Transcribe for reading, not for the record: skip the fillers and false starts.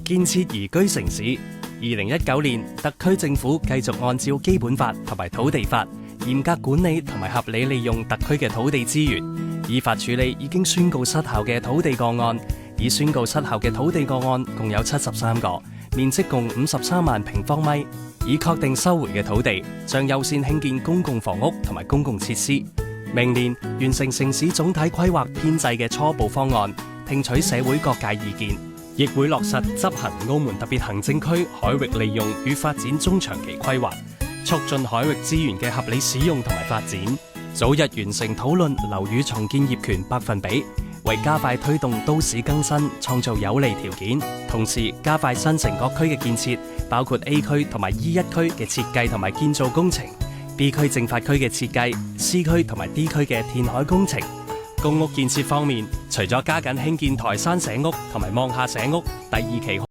建設宜居城市。2019年，特區政府繼續按照基本法同埋土地法，嚴格管理同埋合理利用特區嘅土地資源，依法處理已經宣告失效嘅土地個案。已宣告失效嘅土地個案共有73個，面積共53萬平方米。已確定收回嘅土地，將優先興建公共房屋同埋公共設施。明年完成城市總體規劃編制嘅初步方案，聽取社會各界意見，亦會落實執行澳門特別行政區海域利用與發展中長期規劃，促進海域資源嘅合理使用同埋發展，早日完成討論樓宇重建業權百分比，為加快推動都市更新創造有利條件。同時加快新城各區嘅建設，包括 A 區同埋 E1 區嘅設計同埋建造工程， B 區政法區嘅設計， C 區同埋 D 區嘅填海工程。公屋建設方面，除咗加緊興建台山社屋同埋望廈社屋第2期